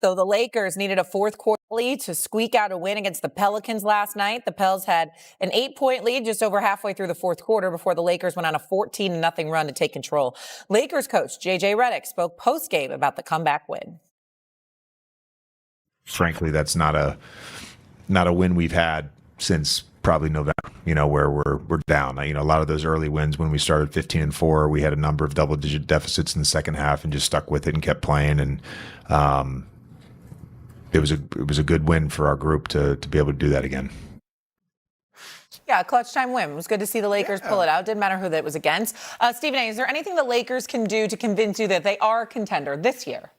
So the Lakers needed a fourth quarter lead to squeak out a win against the Pelicans last night. The Pels had an 8-point lead just over halfway through the fourth quarter before the Lakers went on a 14-0 run to take control. Lakers coach J.J. Redick spoke post-game about the comeback win. Frankly, that's not a win we've had since probably November, where we're down. A lot of those early wins when we started 15-4, we had a number of double-digit deficits in the second half and just stuck with it and kept playing. And it was a good win for our group to be able to do that again. Yeah, clutch time win. It was good to see the Lakers pull it out. Didn't matter who that was against. Stephen A., is there anything the Lakers can do to convince you that they are a contender this year?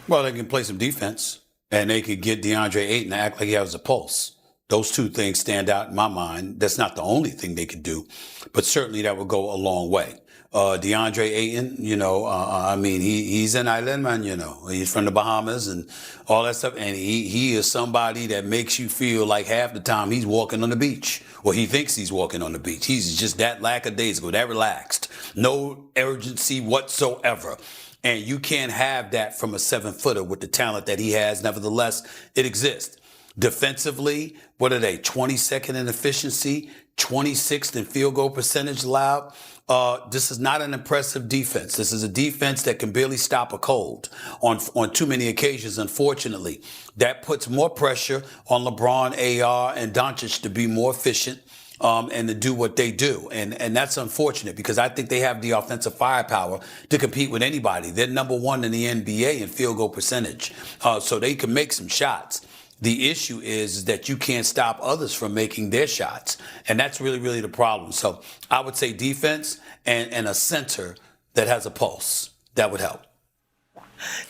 Well, they can play some defense, and they could get DeAndre Ayton to act like he has a pulse. Those two things stand out in my mind. That's not the only thing they could do, but certainly that would go a long way. DeAndre Ayton, he's an island man, he's from the Bahamas and all that stuff. And he is somebody that makes you feel like half the time he's walking on the beach, or he thinks he's walking on the beach. He's just that lackadaisical, that relaxed, no urgency whatsoever. And you can't have that from a 7-footer with the talent that he has. Nevertheless, it exists. Defensively, what are they? 22nd in efficiency, 26th in field goal percentage allowed. This is not an impressive defense. This is a defense that can barely stop a cold on too many occasions, unfortunately. That puts more pressure on LeBron, AR, and Doncic to be more efficient and to do what they do. And that's unfortunate because I think they have the offensive firepower to compete with anybody. They're number one in the NBA in field goal percentage, so they can make some shots. The issue is that you can't stop others from making their shots. And that's really, really the problem. So I would say defense and a center that has a pulse. That would help.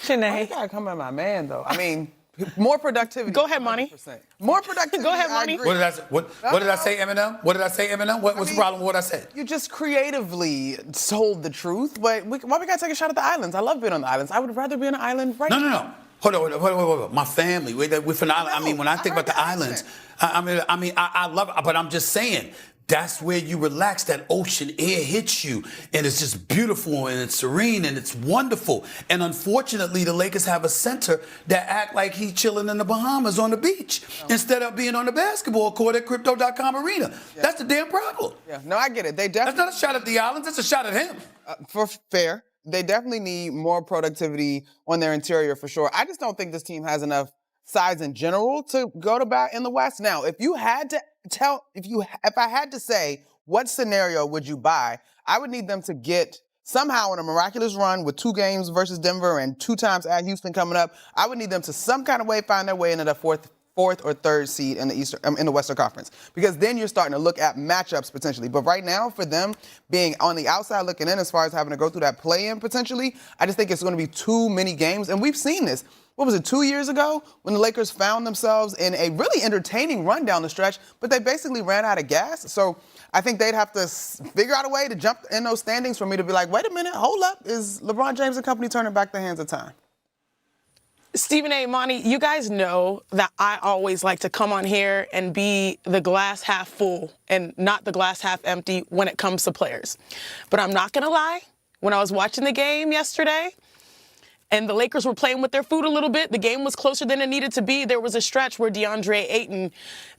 Shanae. I gotta come at my man, though. I mean, more productivity. Go ahead, Monty. More productivity. Go ahead, Monty. What did I say? What did I say, Eminem? What did I say, Eminem? What's the problem with what I said? You just creatively told the truth, but why we gotta take a shot at the islands? I love being on the islands. I would rather be on an island right now. No. Hold on. My family. We're from the island. I mean, when I think about the islands, I love it, but I'm just saying, that's where you relax. That ocean air hits you, and it's just beautiful, and it's serene, and it's wonderful. And unfortunately, the Lakers have a center that act like he's chilling in the Bahamas on the beach instead of being on the basketball court at Crypto.com Arena. Yeah. That's the damn problem. Yeah, no, I get it. That's not a shot at the islands. That's a shot at him. For fair. They definitely need more productivity on their interior for sure. I just don't think this team has enough size in general to go to bat in the West. Now, if I had to say what scenario would you buy, I would need them to get somehow in a miraculous run with 2 games versus Denver and 2 times at Houston coming up. I would need them to some kind of way find their way into the fourth or third seed in the Western Conference, because then you're starting to look at matchups potentially. But right now, for them being on the outside looking in as far as having to go through that play-in potentially, I just think it's going to be too many games. And we've seen this. What was it, 2 years ago when the Lakers found themselves in a really entertaining run down the stretch, but they basically ran out of gas. So I think they'd have to figure out a way to jump in those standings for me to be like, wait a minute, hold up. Is LeBron James and company turning back the hands of time? Stephen A., Monty, you guys know that I always like to come on here and be the glass half full and not the glass half empty when it comes to players. But I'm not going to lie, when I was watching the game yesterday and the Lakers were playing with their food a little bit, the game was closer than it needed to be. There was a stretch where DeAndre Ayton,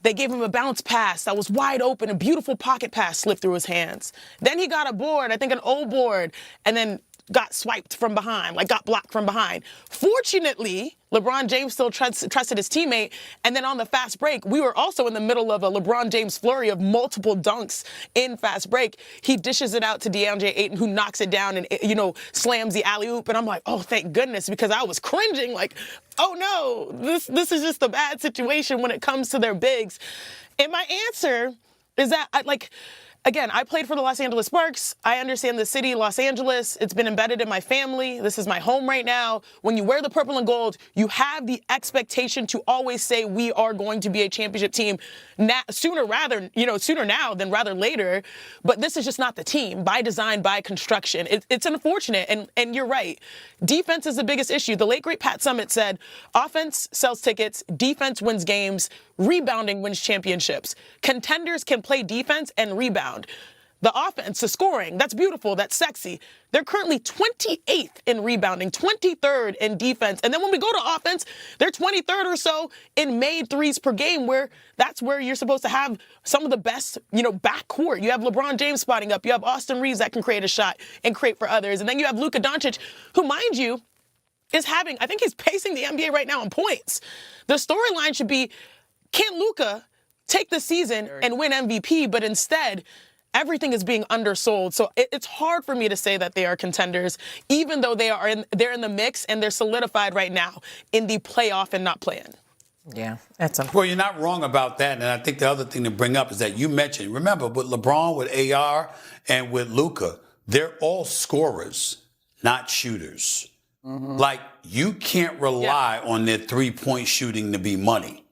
they gave him a bounce pass that was wide open, a beautiful pocket pass slipped through his hands. Then he got a board, I think an old board, and then got swiped from behind, got blocked from behind. Fortunately, LeBron James still trusted his teammate. And then on the fast break, we were also in the middle of a LeBron James flurry of multiple dunks in fast break. He dishes it out to DeAndre Ayton, who knocks it down and, slams the alley-oop. And I'm like, oh, thank goodness, because I was cringing oh, no, this is just a bad situation when it comes to their bigs. And my answer is that, Again, I played for the Los Angeles Sparks. I understand the city, Los Angeles. It's been embedded in my family. This is my home right now. When you wear the purple and gold, you have the expectation to always say we are going to be a championship team sooner now than rather later. But this is just not the team by design, by construction. It's unfortunate. And you're right. Defense is the biggest issue. The late, great Pat Summitt said, offense sells tickets, defense wins games, rebounding wins championships. Contenders can play defense and rebound. the offense, the scoring. That's beautiful. That's sexy. They're currently 28th in rebounding, 23rd in defense. And then when we go to offense, they're 23rd or so in made threes per game, where that's where you're supposed to have some of the best, backcourt. You have LeBron James spotting up. You have Austin Reeves that can create a shot and create for others. And then you have Luka Doncic, who, mind you, I think he's pacing the NBA right now in points. The storyline should be, can Luka take the season and win MVP? But instead, everything is being undersold. So it's hard for me to say that they are contenders, even though they're in the mix and they're solidified right now in the playoff and not play-in. Yeah, that's Well, you're not wrong about that. And I think the other thing to bring up is that you mentioned, remember, with LeBron, with AR, and with Luka, they're all scorers, not shooters. Like, you can't rely on their three-point shooting to be money.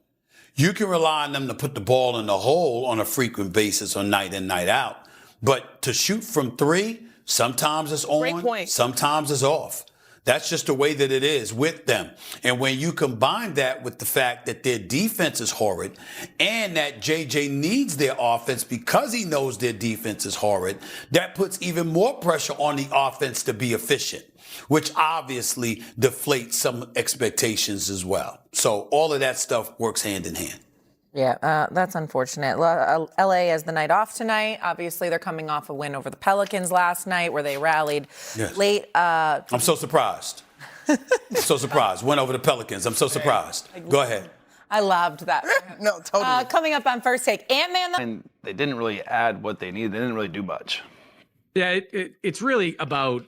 You can rely on them to put the ball in the hole on a frequent basis or night in, night out. But to shoot from three, sometimes it's on, sometimes it's off. That's just the way that it is with them. And when you combine that with the fact that their defense is horrid and that JJ needs their offense because he knows their defense is horrid, that puts even more pressure on the offense to be efficient, which obviously deflates some expectations as well. So all of that stuff works hand in hand. Yeah, that's unfortunate. LA has the night off tonight. Obviously, they're coming off a win over the Pelicans last night where they rallied late. I'm so surprised. So surprised. Went over the Pelicans. I'm so surprised. Go ahead. I loved that. No, totally. Coming up on First Take, Ant-Man. And they didn't really add what they needed. They didn't really do much. Yeah, it's really about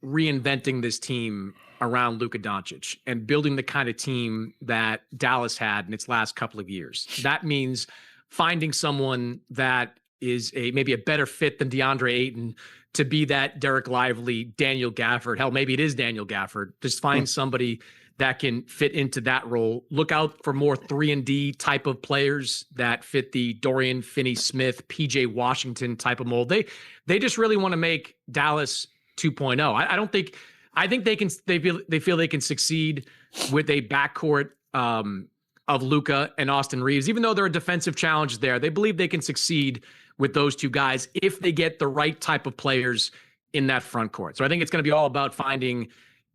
reinventing this team around Luka Doncic and building the kind of team that Dallas had in its last couple of years. That means finding someone that is maybe a better fit than DeAndre Ayton to be that Derek Lively, Daniel Gafford. Hell, maybe it is Daniel Gafford. Just find somebody that can fit into that role. Look out for more 3-and-D type of players that fit the Dorian Finney-Smith, PJ Washington type of mold. They just really want to make Dallas 2.0. I think they feel they can succeed with a backcourt of Luka and Austin Reeves. Even though there are defensive challenges there, they believe they can succeed with those two guys if they get the right type of players in that front court. So I think it's going to be all about finding,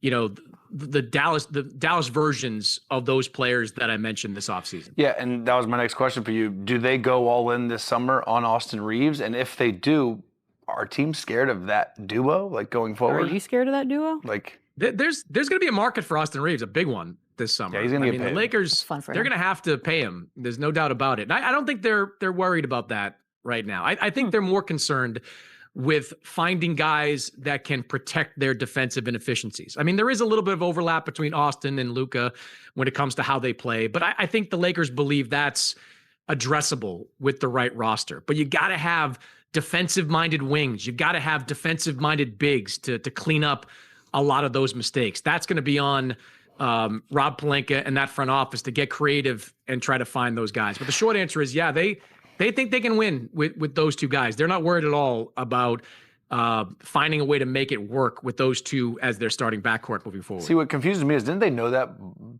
the Dallas versions of those players that I mentioned this offseason. Yeah, and that was my next question for you. Do they go all in this summer on Austin Reeves? And if they do, are teams scared of that duo, going forward? Are you scared of that duo? There's going to be a market for Austin Reeves, a big one this summer. Yeah, he's going to get paid. The Lakers, they're going to have to pay him. There's no doubt about it. And I don't think they're worried about that right now. I think they're more concerned with finding guys that can protect their defensive inefficiencies. I mean, there is a little bit of overlap between Austin and Luka when it comes to how they play, but I think the Lakers believe that's addressable with the right roster. But you got to have defensive-minded wings. You got to have defensive-minded bigs to clean up a lot of those mistakes. That's going to be on Rob Pelinka and that front office to get creative and try to find those guys. But the short answer is, yeah, they think they can win with those two guys. They're not worried at all about finding a way to make it work with those two as their starting backcourt moving forward. See, what confuses me is, didn't they know that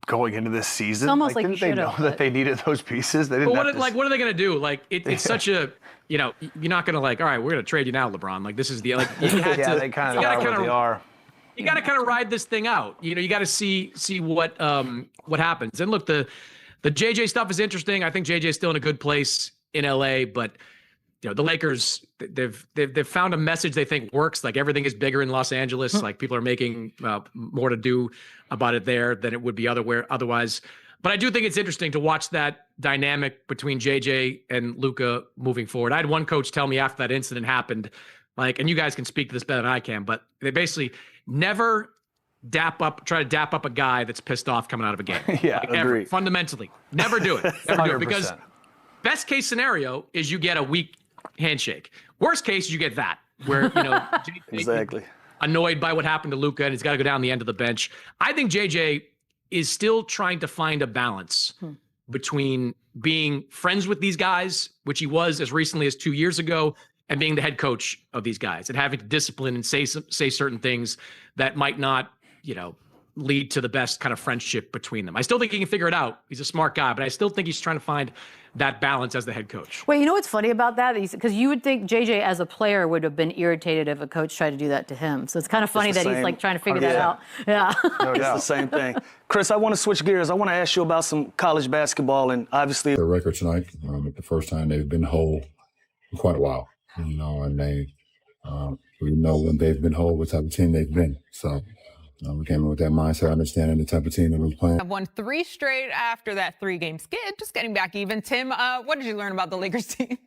going into this season? It's almost didn't they know that they needed those pieces? They didn't. But what are they going to do? It's such a, you're not going to all right, we're going to trade you now, LeBron. This is the you had yeah, they kind of are what they are. You got to kind of ride this thing out. You got to see what happens. And look, the JJ stuff is interesting. I think JJ is still in a good place in LA, but the Lakers, they've found a message they think works. Everything is bigger in Los Angeles. People are making more to do about it there than it would be otherwise. But I do think it's interesting to watch that dynamic between JJ and Luka moving forward. I had one coach tell me after that incident happened, and you guys can speak to this better than I can, but they basically never try to dap up a guy that's pissed off coming out of a game. Yeah, ever, fundamentally. Never do it. Never do it, because 100%. Best case scenario is you get a weak handshake. Worst case is you get that, where exactly annoyed by what happened to Luka and he's got to go down the end of the bench. I think JJ is still trying to find a balance between being friends with these guys, which he was as recently as 2 years ago, and being the head coach of these guys and having to discipline and say certain things that might not, lead to the best kind of friendship between them. I still think he can figure it out. He's a smart guy, but I still think he's trying to find that balance as the head coach. Wait, you know what's funny about that? Because you would think JJ as a player would have been irritated if a coach tried to do that to him. So it's kind of funny that he's like trying to figure that out. Yeah. No, it's the same thing. Chris, I want to switch gears. I want to ask you about some college basketball, and obviously their record tonight. The first time they've been whole in quite a while, and we know when they've been whole what type of team they've been. So we came in with that mindset, understanding the type of team that we're playing. Have won 3 straight after that 3-game skid, just getting back even. Tim, what did you learn about the Lakers team?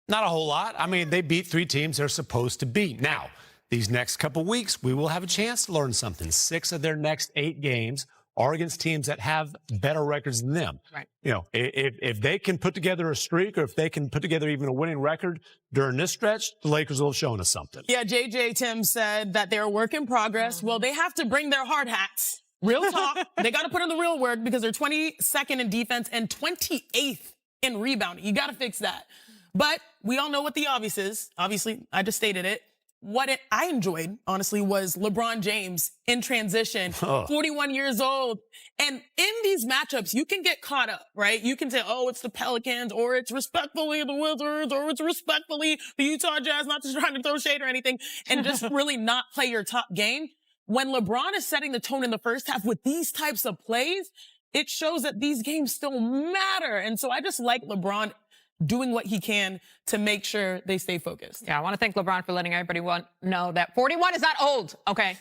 Not a whole lot. I mean, they beat 3 teams they're supposed to beat. Now, these next couple weeks, we will have a chance to learn something. 6 of their next 8 games are against teams that have better records than them. Right. If they can put together a streak, or if they can put together even a winning record during this stretch, the Lakers will have shown us something. Yeah, JJ Tim said that they're a work in progress. Well, they have to bring their hard hats. Real talk. They got to put in the real work because they're 22nd in defense and 28th in rebounding. You got to fix that. But we all know what the obvious is. Obviously, I just stated it. What I enjoyed, honestly, was LeBron James in transition, 41 years old. And in these matchups, you can get caught up, right? You can say, oh, it's the Pelicans, or it's respectfully the Wizards, or it's respectfully the Utah Jazz, not just trying to throw shade or anything, and just really not play your top game. When LeBron is setting the tone in the first half with these types of plays, it shows that these games still matter. And so I just like LeBron doing what he can to make sure they stay focused. Yeah, I want to thank LeBron for letting everybody know that 41 is not old, okay?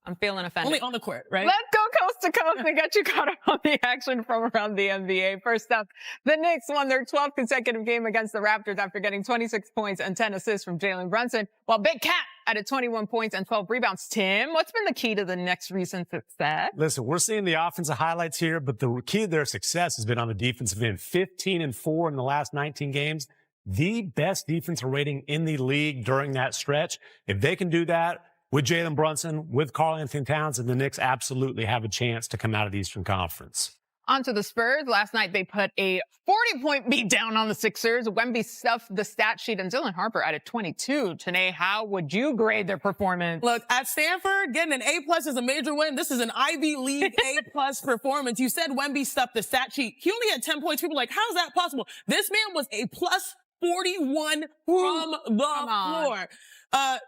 I'm feeling offended. Only on the court, right? Let's go coast to coast and get you caught up on the action from around the NBA. First up, the Knicks won their 12th consecutive game against the Raptors after getting 26 points and 10 assists from Jalen Brunson, while Big Cat added 21 points and 12 rebounds. Tim, what's been the key to the Knicks' recent success? Listen, we're seeing the offensive highlights here, but the key to their success has been on the defensive end. 15-4 in the last 19 games. The best defensive rating in the league during that stretch. If they can do that with Jalen Brunson, with Karl-Anthony Towns, and the Knicks absolutely have a chance to come out of the Eastern Conference. On to the Spurs. Last night, they put a 40-point beat down on the Sixers. Wemby stuffed the stat sheet, and Dylan Harper added 22. Tanae, how would you grade their performance? Look, at Stanford, getting an A+ is a major win. This is an Ivy League A+ performance. You said Wemby stuffed the stat sheet. He only had 10 points. People are like, how is that possible? This man was a plus 41 from the floor.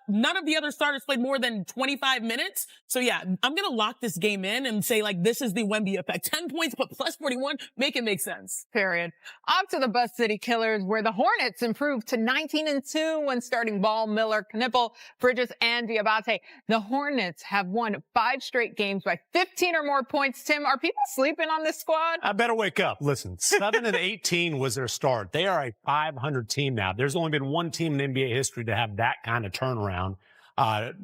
None of the other starters played more than 25 minutes. So yeah, I'm going to lock this game in and say, like, this is the Wemby effect. 10 points, but plus 41, make it make sense. Period. Off to the Bus City Killers, where the Hornets improved to 19-2 when starting Ball, Miller, Knipple, Bridges, and Diabate. The Hornets have won 5 straight games by 15 or more points. Tim, are people sleeping on this squad? I better wake up. Listen, 7-18 was their start. They are a 500 team now. There's only been one team in NBA history to have that kind of turnaround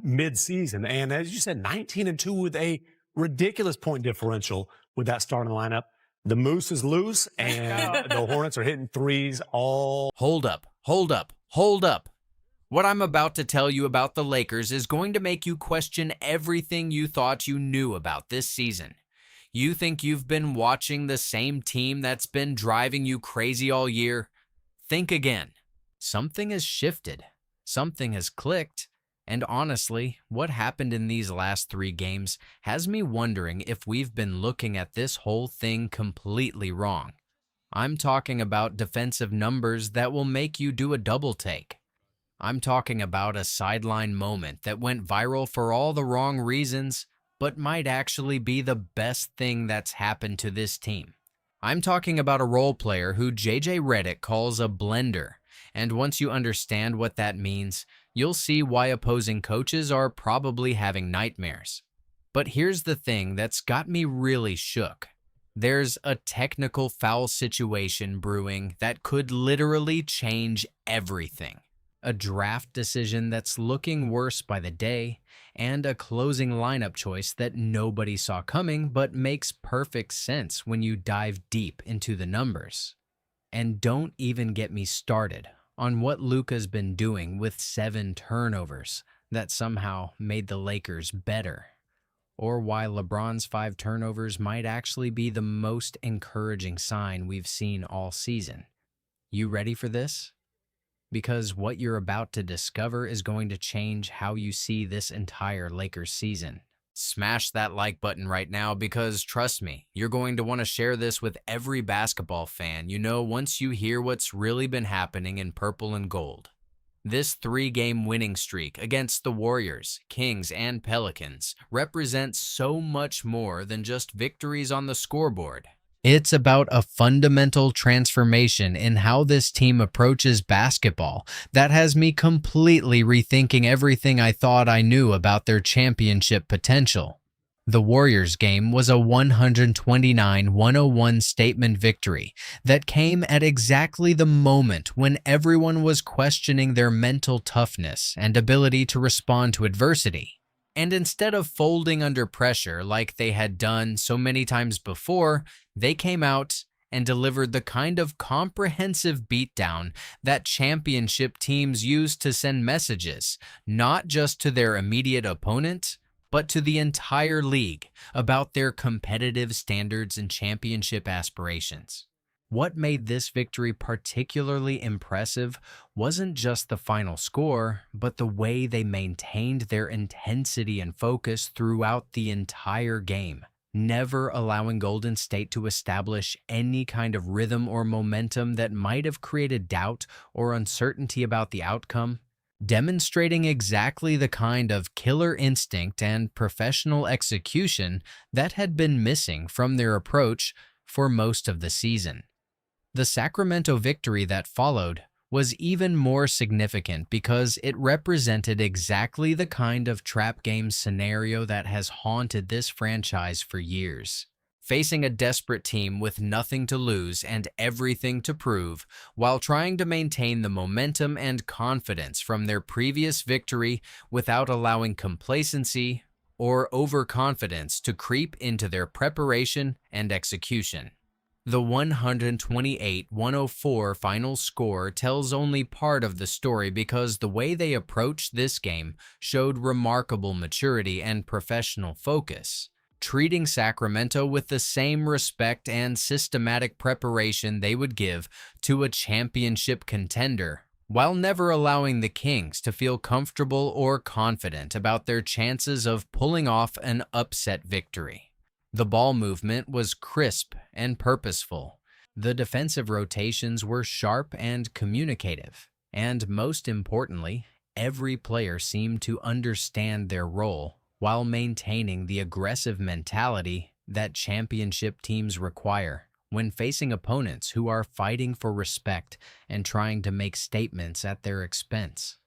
mid-season. And as you said, 19-2 with a ridiculous point differential with that starting lineup. The Moose is loose, and the Hornets are hitting threes all. Hold up, hold up, hold up. What I'm about to tell you about the Lakers is going to make you question everything you thought you knew about this season. You think you've been watching the same team that's been driving you crazy all year? Think again. Something has shifted. Something has clicked. And honestly, what happened in these last 3 games has me wondering if we've been looking at this whole thing completely wrong. I'm talking about defensive numbers that will make you do a double take. I'm talking about a sideline moment that went viral for all the wrong reasons, but might actually be the best thing that's happened to this team. I'm talking about a role player who JJ Redick calls a blender, and once you understand what that means, you'll see why opposing coaches are probably having nightmares. But here's the thing that's got me really shook. There's a technical foul situation brewing that could literally change everything. A draft decision that's looking worse by the day, and a closing lineup choice that nobody saw coming but makes perfect sense when you dive deep into the numbers. And don't even get me started on what Luka's been doing with 7 turnovers that somehow made the Lakers better, or why LeBron's 5 turnovers might actually be the most encouraging sign we've seen all season. You ready for this? Because what you're about to discover is going to change how you see this entire Lakers season. Smash that like button right now because, trust me, you're going to want to share this with every basketball fan you know once you hear what's really been happening in purple and gold. This 3-game winning streak against the Warriors, Kings, and Pelicans represents so much more than just victories on the scoreboard. It's about a fundamental transformation in how this team approaches basketball that has me completely rethinking everything I thought I knew about their championship potential. The Warriors game was a 129-101 statement victory that came at exactly the moment when everyone was questioning their mental toughness and ability to respond to adversity. And instead of folding under pressure like they had done so many times before, they came out and delivered the kind of comprehensive beatdown that championship teams use to send messages, not just to their immediate opponent, but to the entire league about their competitive standards and championship aspirations. What made this victory particularly impressive wasn't just the final score, but the way they maintained their intensity and focus throughout the entire game, never allowing Golden State to establish any kind of rhythm or momentum that might have created doubt or uncertainty about the outcome, demonstrating exactly the kind of killer instinct and professional execution that had been missing from their approach for most of the season. The Sacramento victory that followed was even more significant because it represented exactly the kind of trap game scenario that has haunted this franchise for years. Facing a desperate team with nothing to lose and everything to prove, while trying to maintain the momentum and confidence from their previous victory without allowing complacency or overconfidence to creep into their preparation and execution. The 128-104 final score tells only part of the story because the way they approached this game showed remarkable maturity and professional focus, treating Sacramento with the same respect and systematic preparation they would give to a championship contender, while never allowing the Kings to feel comfortable or confident about their chances of pulling off an upset victory. The ball movement was crisp and purposeful. The defensive rotations were sharp and communicative. And most importantly, every player seemed to understand their role while maintaining the aggressive mentality that championship teams require when facing opponents who are fighting for respect and trying to make statements at their expense.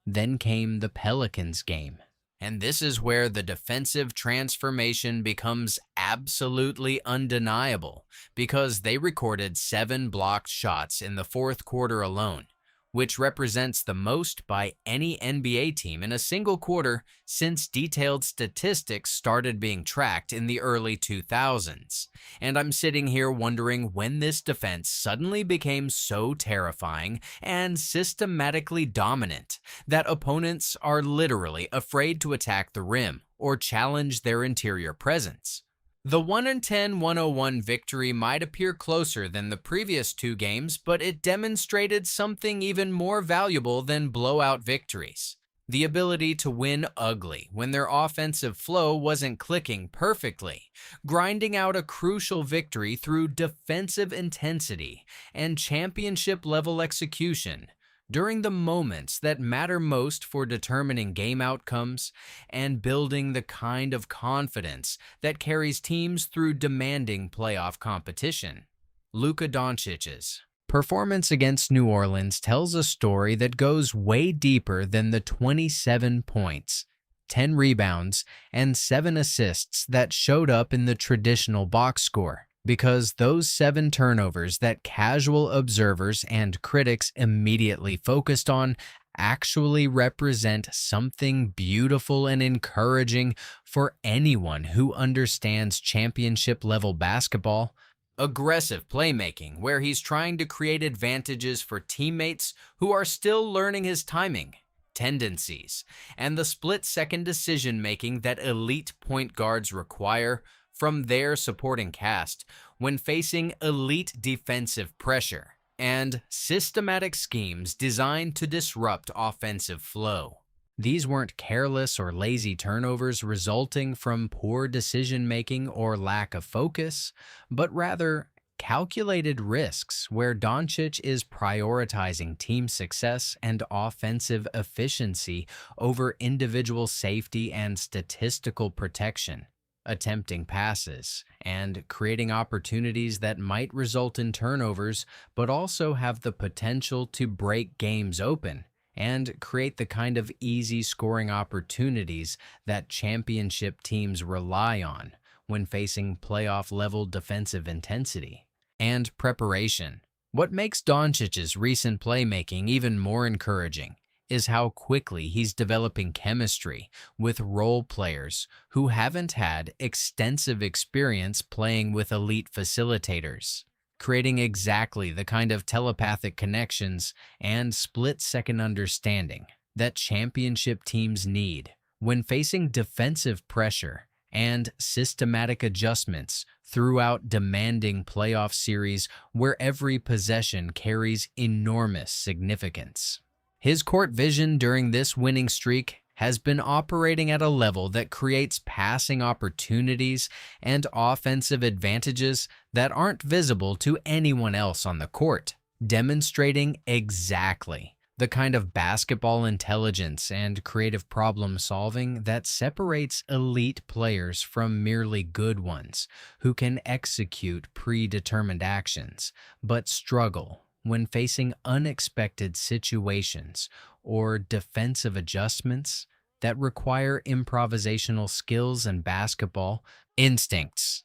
Then came the Pelicans game. And this is where the defensive transformation becomes absolutely undeniable because they recorded 7 blocked shots in the fourth quarter alone, which represents the most by any NBA team in a single quarter since detailed statistics started being tracked in the early 2000s. And I'm sitting here wondering when this defense suddenly became so terrifying and systematically dominant that opponents are literally afraid to attack the rim or challenge their interior presence. The 110-101 victory might appear closer than the previous 2 games, but it demonstrated something even more valuable than blowout victories. The ability to win ugly when their offensive flow wasn't clicking perfectly, grinding out a crucial victory through defensive intensity and championship-level execution during the moments that matter most for determining game outcomes and building the kind of confidence that carries teams through demanding playoff competition. Luka Doncic's performance against New Orleans tells a story that goes way deeper than the 27 points, 10 rebounds, and 7 assists that showed up in the traditional box score. Because those 7 turnovers that casual observers and critics immediately focused on actually represent something beautiful and encouraging for anyone who understands championship-level basketball. Aggressive playmaking, where he's trying to create advantages for teammates who are still learning his timing, tendencies, and the split-second decision-making that elite point guards require from their supporting cast when facing elite defensive pressure, and systematic schemes designed to disrupt offensive flow. These weren't careless or lazy turnovers resulting from poor decision-making or lack of focus, but rather calculated risks where Doncic is prioritizing team success and offensive efficiency over individual safety and statistical protection, attempting passes, and creating opportunities that might result in turnovers but also have the potential to break games open and create the kind of easy scoring opportunities that championship teams rely on when facing playoff-level defensive intensity. And preparation. What makes Doncic's recent playmaking even more encouraging is how quickly he's developing chemistry with role players who haven't had extensive experience playing with elite facilitators, creating exactly the kind of telepathic connections and split-second understanding that championship teams need when facing defensive pressure and systematic adjustments throughout demanding playoff series where every possession carries enormous significance. His court vision during this winning streak has been operating at a level that creates passing opportunities and offensive advantages that aren't visible to anyone else on the court, demonstrating exactly the kind of basketball intelligence and creative problem solving that separates elite players from merely good ones who can execute predetermined actions but struggle when facing unexpected situations or defensive adjustments that require improvisational skills and basketball instincts.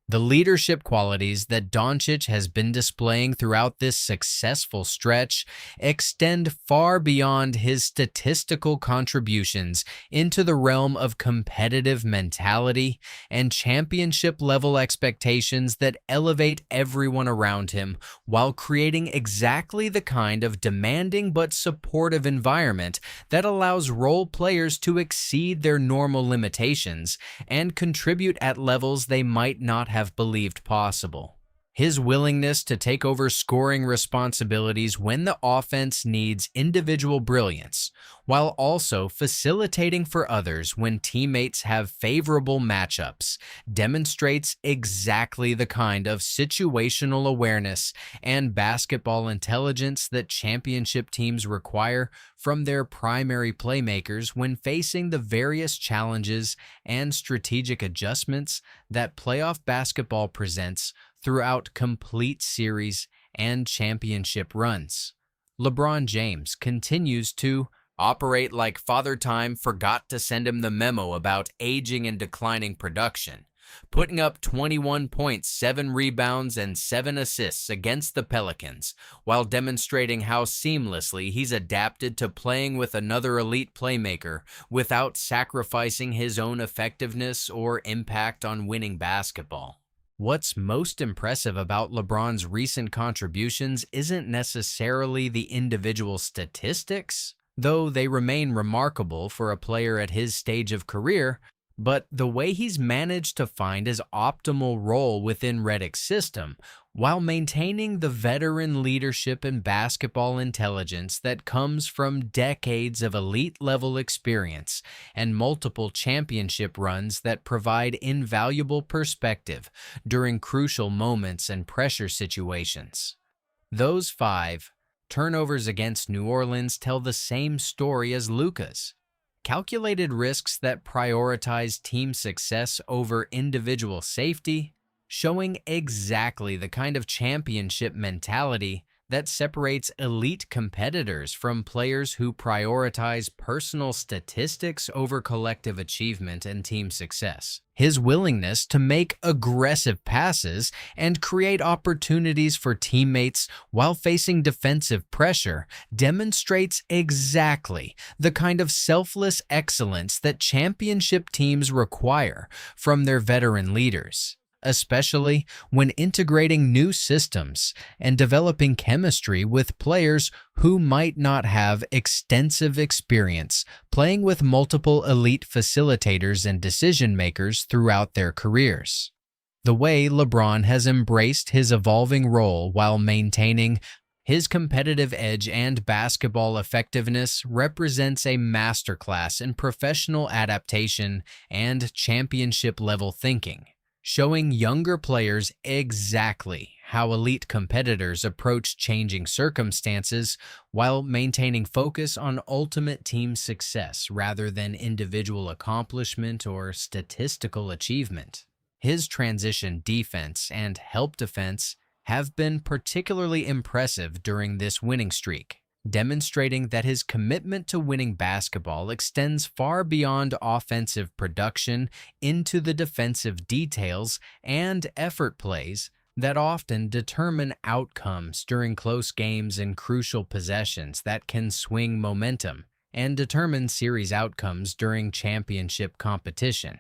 The leadership qualities that Doncic has been displaying throughout this successful stretch extend far beyond his statistical contributions into the realm of competitive mentality and championship-level expectations that elevate everyone around him while creating exactly the kind of demanding but supportive environment that allows role players to exceed their normal limitations and contribute at levels they might not have believed possible. His willingness to take over scoring responsibilities when the offense needs individual brilliance, while also facilitating for others when teammates have favorable matchups, demonstrates exactly the kind of situational awareness and basketball intelligence that championship teams require from their primary playmakers when facing the various challenges and strategic adjustments that playoff basketball presents throughout complete series and championship runs. LeBron James continues to operate like Father Time forgot to send him the memo about aging and declining production, putting up 21 points, 7 rebounds, and 7 assists against the Pelicans, while demonstrating how seamlessly he's adapted to playing with another elite playmaker without sacrificing his own effectiveness or impact on winning basketball. What's most impressive about LeBron's recent contributions isn't necessarily the individual statistics, though they remain remarkable for a player at his stage of career, but the way he's managed to find his optimal role within Redick's system while maintaining the veteran leadership and basketball intelligence that comes from decades of elite-level experience and multiple championship runs that provide invaluable perspective during crucial moments and pressure situations. Those 5 turnovers against New Orleans tell the same story as Luka's. Calculated risks that prioritize team success over individual safety, showing exactly the kind of championship mentality that separates elite competitors from players who prioritize personal statistics over collective achievement and team success. His willingness to make aggressive passes and create opportunities for teammates while facing defensive pressure demonstrates exactly the kind of selfless excellence that championship teams require from their veteran leaders, especially when integrating new systems and developing chemistry with players who might not have extensive experience playing with multiple elite facilitators and decision makers throughout their careers. The way LeBron has embraced his evolving role while maintaining His competitive edge and basketball effectiveness represents a masterclass in professional adaptation and championship-level thinking, showing younger players exactly how elite competitors approach changing circumstances while maintaining focus on ultimate team success rather than individual accomplishment or statistical achievement. His transition defense and help defense have been particularly impressive during this winning streak, demonstrating that his commitment to winning basketball extends far beyond offensive production into the defensive details and effort plays that often determine outcomes during close games and crucial possessions that can swing momentum and determine series outcomes during championship competition.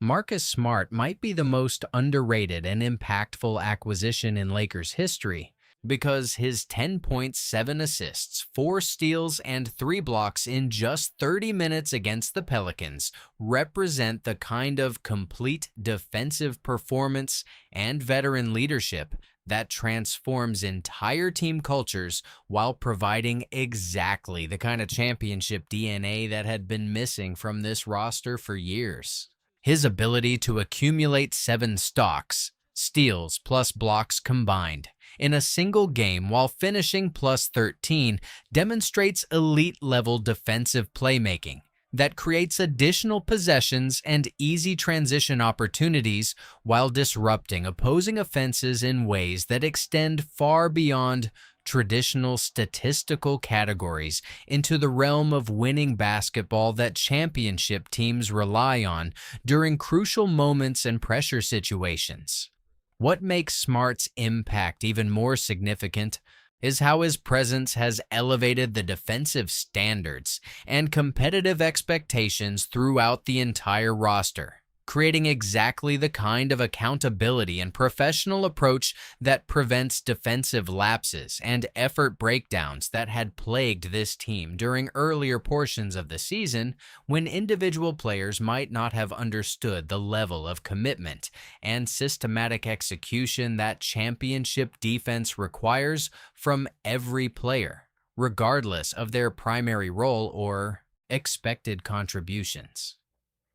Marcus Smart might be the most underrated and impactful acquisition in Lakers history because his 10 points, 7 assists, 4 steals, and 3 blocks in just 30 minutes against the Pelicans represent the kind of complete defensive performance and veteran leadership that transforms entire team cultures while providing exactly the kind of championship DNA that had been missing from this roster for years. His ability to accumulate 7 stocks, steals plus blocks combined, in a single game while finishing plus 13 demonstrates elite-level defensive playmaking that creates additional possessions and easy transition opportunities while disrupting opposing offenses in ways that extend far beyond traditional statistical categories into the realm of winning basketball that championship teams rely on during crucial moments and pressure situations. What makes Smart's impact even more significant is how his presence has elevated the defensive standards and competitive expectations throughout the entire roster, creating exactly the kind of accountability and professional approach that prevents defensive lapses and effort breakdowns that had plagued this team during earlier portions of the season when individual players might not have understood the level of commitment and systematic execution that championship defense requires from every player, regardless of their primary role or expected contributions.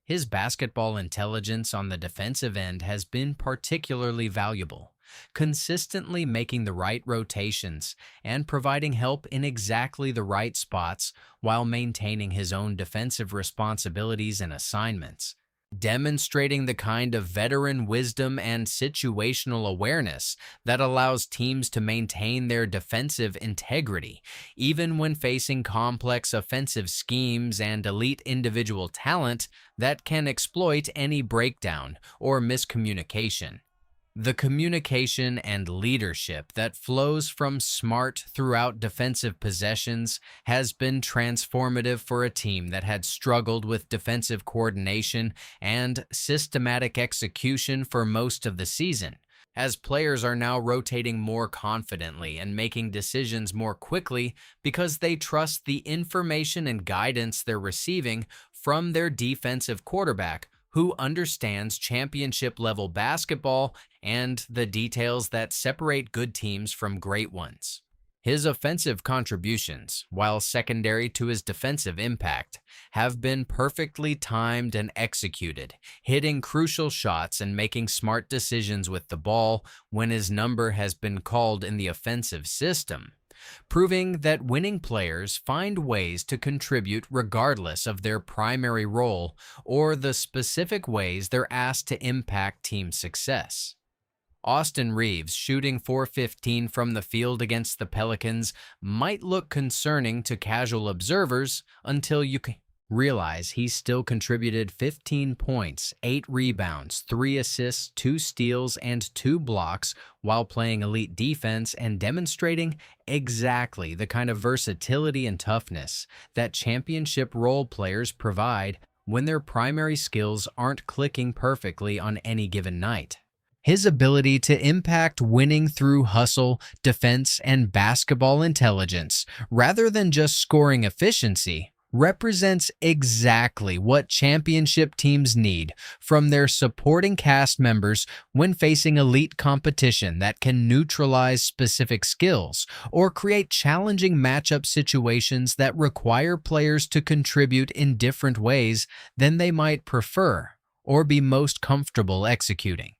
His basketball intelligence on the defensive end has been particularly valuable, consistently making the right rotations and providing help in exactly the right spots while maintaining his own defensive responsibilities and assignments, demonstrating the kind of veteran wisdom and situational awareness that allows teams to maintain their defensive integrity, even when facing complex offensive schemes and elite individual talent that can exploit any breakdown or miscommunication. The communication and leadership that flows from Smart throughout defensive possessions has been transformative for a team that had struggled with defensive coordination and systematic execution for most of the season, as players are now rotating more confidently and making decisions more quickly because they trust the information and guidance they're receiving from their defensive quarterback, who understands championship-level basketball and the details that separate good teams from great ones. His offensive contributions, while secondary to his defensive impact, have been perfectly timed and executed, hitting crucial shots and making smart decisions with the ball when his number has been called in the offensive system, proving that winning players find ways to contribute regardless of their primary role or the specific ways they're asked to impact team success. Austin Reaves shooting .415 from the field against the Pelicans might look concerning to casual observers until you realize he still contributed 15 points, 8 rebounds, 3 assists, 2 steals, and 2 blocks while playing elite defense and demonstrating exactly the kind of versatility and toughness that championship role players provide when their primary skills aren't clicking perfectly on any given night. His ability to impact winning through hustle, defense, and basketball intelligence, rather than just scoring efficiency, represents exactly what championship teams need from their supporting cast members when facing elite competition that can neutralize specific skills or create challenging matchup situations that require players to contribute in different ways than they might prefer or be most comfortable executing.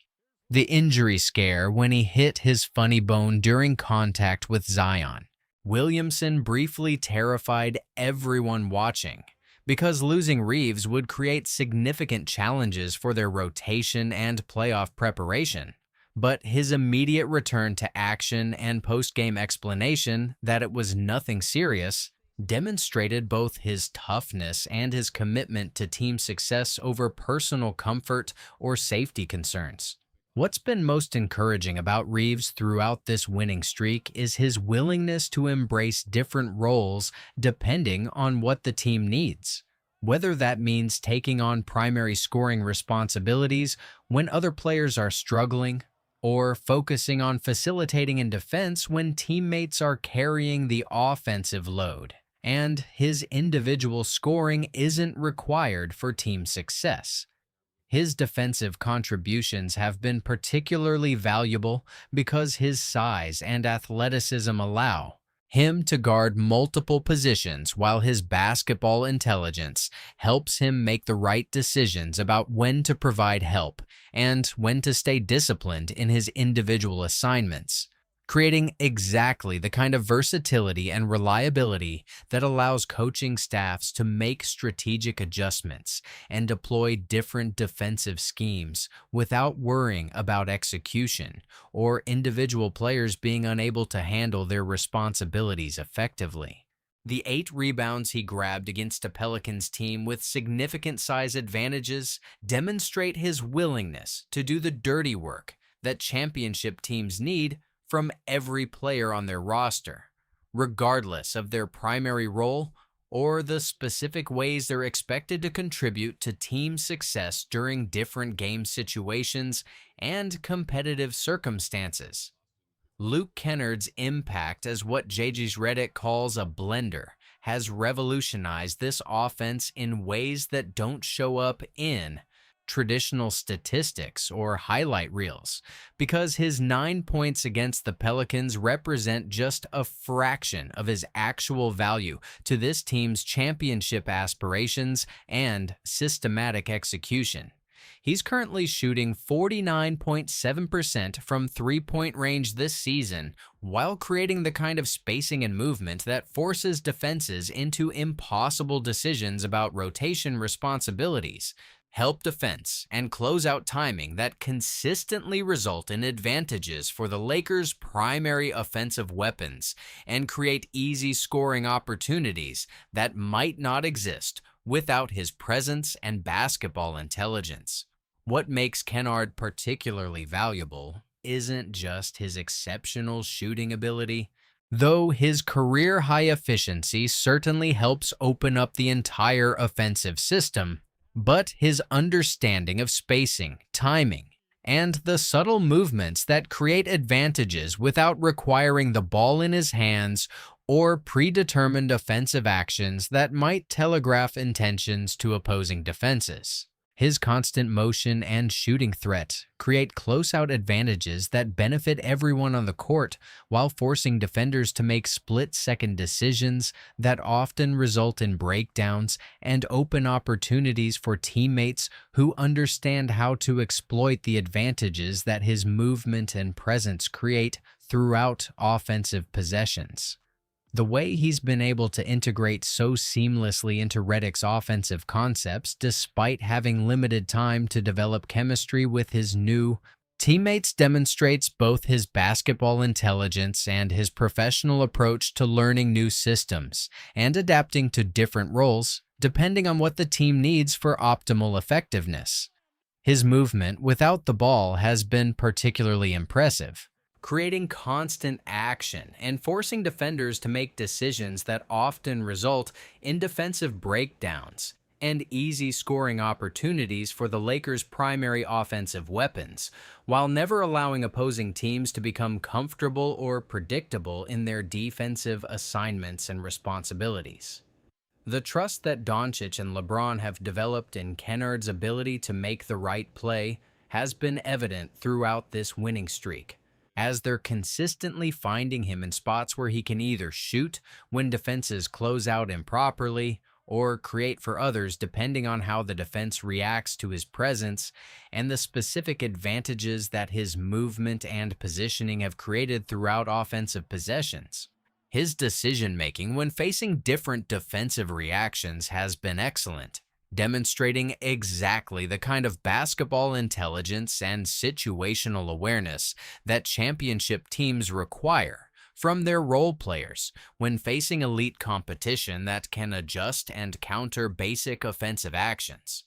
The injury scare when he hit his funny bone during contact with Zion. Williamson briefly terrified everyone watching because losing Reeves would create significant challenges for their rotation and playoff preparation. But his immediate return to action and post-game explanation that it was nothing serious demonstrated both his toughness and his commitment to team success over personal comfort or safety concerns. What's been most encouraging about Reeves throughout this winning streak is his willingness to embrace different roles depending on what the team needs. Whether that means taking on primary scoring responsibilities when other players are struggling, or focusing on facilitating in defense when teammates are carrying the offensive load, and his individual scoring isn't required for team success. His defensive contributions have been particularly valuable because his size and athleticism allow him to guard multiple positions while his basketball intelligence helps him make the right decisions about when to provide help and when to stay disciplined in his individual assignments, creating exactly the kind of versatility and reliability that allows coaching staffs to make strategic adjustments and deploy different defensive schemes without worrying about execution or individual players being unable to handle their responsibilities effectively. The 8 rebounds he grabbed against a Pelicans team with significant size advantages demonstrate his willingness to do the dirty work that championship teams need from every player on their roster, regardless of their primary role or the specific ways they're expected to contribute to team success during different game situations and competitive circumstances. Luke Kennard's impact as what JJ Redick calls a blender has revolutionized this offense in ways that don't show up in traditional statistics or highlight reels, because his 9 points against the Pelicans represent just a fraction of his actual value to this team's championship aspirations and systematic execution. He's currently shooting 49.7% from three-point range this season, while creating the kind of spacing and movement that forces defenses into impossible decisions about rotation responsibilities, help defense, and closeout timing that consistently result in advantages for the Lakers' primary offensive weapons and create easy scoring opportunities that might not exist without his presence and basketball intelligence. What makes Kennard particularly valuable isn't just his exceptional shooting ability, though his career-high efficiency certainly helps open up the entire offensive system, but his understanding of spacing, timing, and the subtle movements that create advantages without requiring the ball in his hands or predetermined offensive actions that might telegraph intentions to opposing defenses. His constant motion and shooting threat create close-out advantages that benefit everyone on the court while forcing defenders to make split-second decisions that often result in breakdowns and open opportunities for teammates who understand how to exploit the advantages that his movement and presence create throughout offensive possessions. The way he's been able to integrate so seamlessly into Redick's offensive concepts despite having limited time to develop chemistry with his new teammates demonstrates both his basketball intelligence and his professional approach to learning new systems and adapting to different roles depending on what the team needs for optimal effectiveness. His movement without the ball has been particularly impressive, creating constant action and forcing defenders to make decisions that often result in defensive breakdowns and easy scoring opportunities for the Lakers' primary offensive weapons, while never allowing opposing teams to become comfortable or predictable in their defensive assignments and responsibilities. The trust that Doncic and LeBron have developed in Kennard's ability to make the right play has been evident throughout this winning streak, as they're consistently finding him in spots where he can either shoot when defenses close out improperly or create for others depending on how the defense reacts to his presence and the specific advantages that his movement and positioning have created throughout offensive possessions. His decision-making when facing different defensive reactions has been excellent, demonstrating exactly the kind of basketball intelligence and situational awareness that championship teams require from their role players when facing elite competition that can adjust and counter basic offensive actions.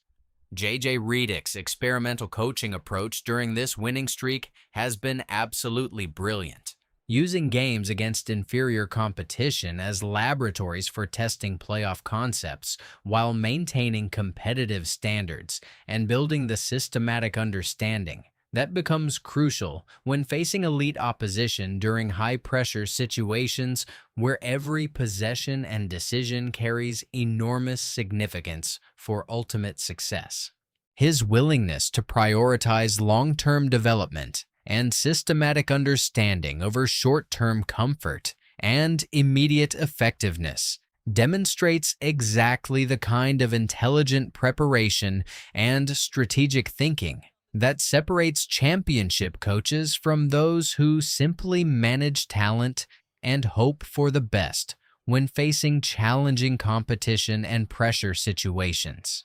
J.J. Redick's experimental coaching approach during this winning streak has been absolutely brilliant, using games against inferior competition as laboratories for testing playoff concepts while maintaining competitive standards and building the systematic understanding that becomes crucial when facing elite opposition during high-pressure situations where every possession and decision carries enormous significance for ultimate success. His willingness to prioritize long-term development and systematic understanding over short-term comfort and immediate effectiveness demonstrates exactly the kind of intelligent preparation and strategic thinking that separates championship coaches from those who simply manage talent and hope for the best when facing challenging competition and pressure situations.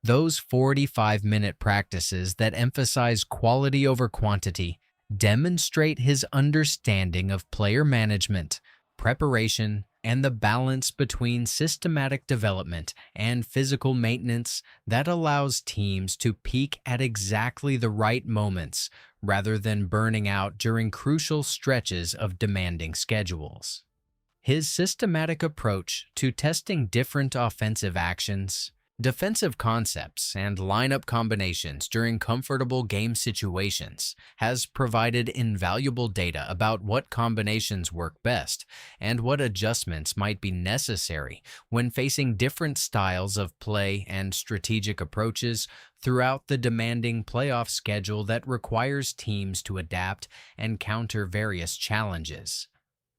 Those 45-minute practices that emphasize quality over quantity demonstrate his understanding of player management, preparation, and the balance between systematic development and physical maintenance that allows teams to peak at exactly the right moments rather than burning out during crucial stretches of demanding schedules. His systematic approach to testing different offensive actions, defensive concepts, and lineup combinations during comfortable game situations has provided invaluable data about what combinations work best and what adjustments might be necessary when facing different styles of play and strategic approaches throughout the demanding playoff schedule that requires teams to adapt and counter various challenges.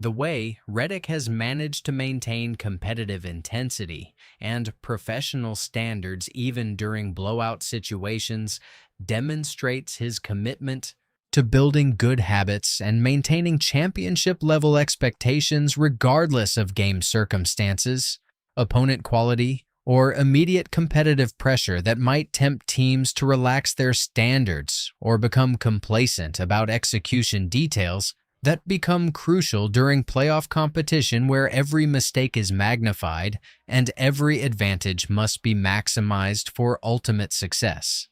The way Redick has managed to maintain competitive intensity and professional standards even during blowout situations demonstrates his commitment to building good habits and maintaining championship-level expectations regardless of game circumstances, opponent quality, or immediate competitive pressure that might tempt teams to relax their standards or become complacent about execution details that become crucial during playoff competition where every mistake is magnified and every advantage must be maximized for ultimate success.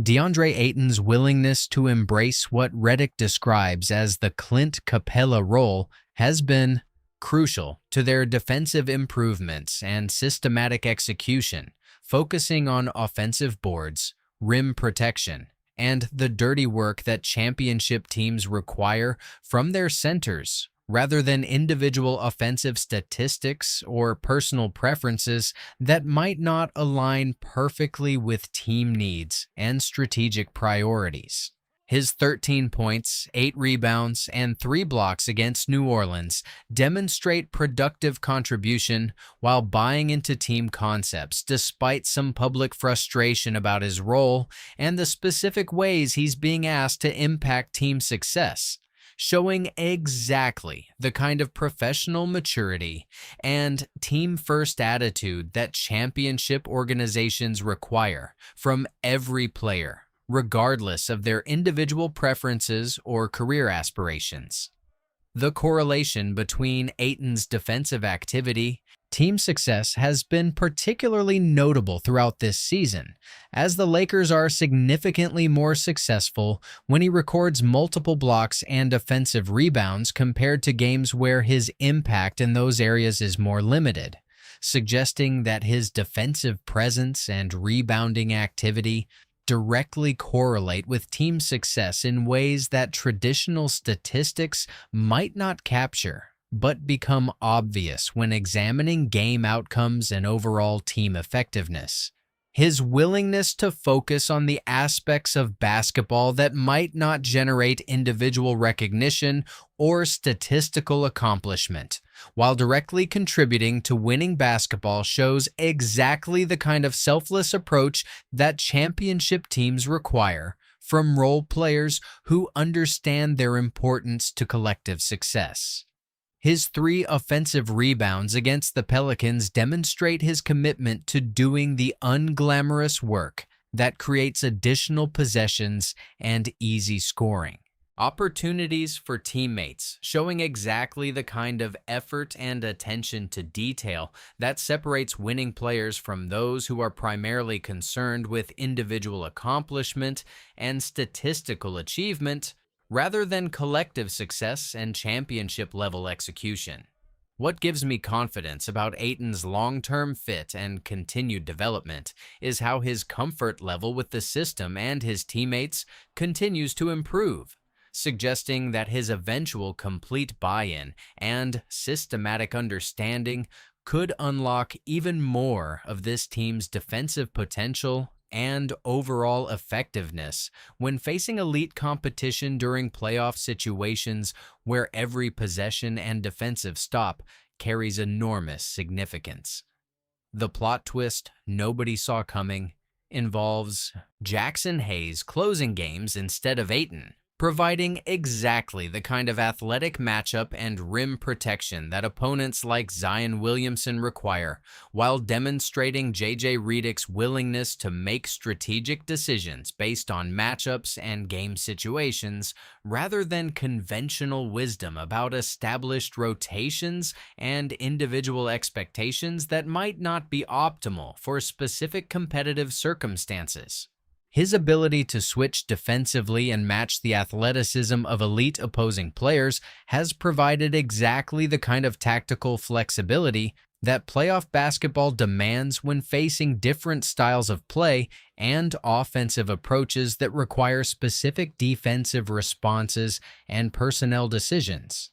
DeAndre Ayton's willingness to embrace what Redick describes as the Clint Capella role has been crucial to their defensive improvements and systematic execution, focusing on offensive boards, rim protection, and the dirty work that championship teams require from their centers rather than individual offensive statistics or personal preferences that might not align perfectly with team needs and strategic priorities. His 13 points, 8 rebounds, and 3 blocks against New Orleans demonstrate productive contribution while buying into team concepts despite some public frustration about his role and the specific ways he's being asked to impact team success, showing exactly the kind of professional maturity and team-first attitude that championship organizations require from every player, regardless of their individual preferences or career aspirations. The correlation between Ayton's defensive activity, team success has been particularly notable throughout this season, as the Lakers are significantly more successful when he records multiple blocks and offensive rebounds compared to games where his impact in those areas is more limited, suggesting that his defensive presence and rebounding activity directly correlate with team success in ways that traditional statistics might not capture. but become obvious when examining game outcomes and overall team effectiveness. His willingness to focus on the aspects of basketball that might not generate individual recognition or statistical accomplishment, while directly contributing to winning basketball, shows exactly the kind of selfless approach that championship teams require from role players who understand their importance to collective success. His 3 offensive rebounds against the Pelicans demonstrate his commitment to doing the unglamorous work that creates additional possessions and easy scoring. Opportunities for teammates, showing exactly the kind of effort and attention to detail that separates winning players from those who are primarily concerned with individual accomplishment and statistical achievement, rather than collective success and championship-level execution. What gives me confidence about Ayton's long-term fit and continued development is how his comfort level with the system and his teammates continues to improve, suggesting that his eventual complete buy-in and systematic understanding could unlock even more of this team's defensive potential and overall effectiveness when facing elite competition during playoff situations where every possession and defensive stop carries enormous significance. The plot twist nobody saw coming involves Jackson Hayes closing games instead of Ayton, providing exactly the kind of athletic matchup and rim protection that opponents like Zion Williamson require, while demonstrating J.J. Redick's willingness to make strategic decisions based on matchups and game situations, rather than conventional wisdom about established rotations and individual expectations that might not be optimal for specific competitive circumstances. His ability to switch defensively and match the athleticism of elite opposing players has provided exactly the kind of tactical flexibility that playoff basketball demands when facing different styles of play and offensive approaches that require specific defensive responses and personnel decisions.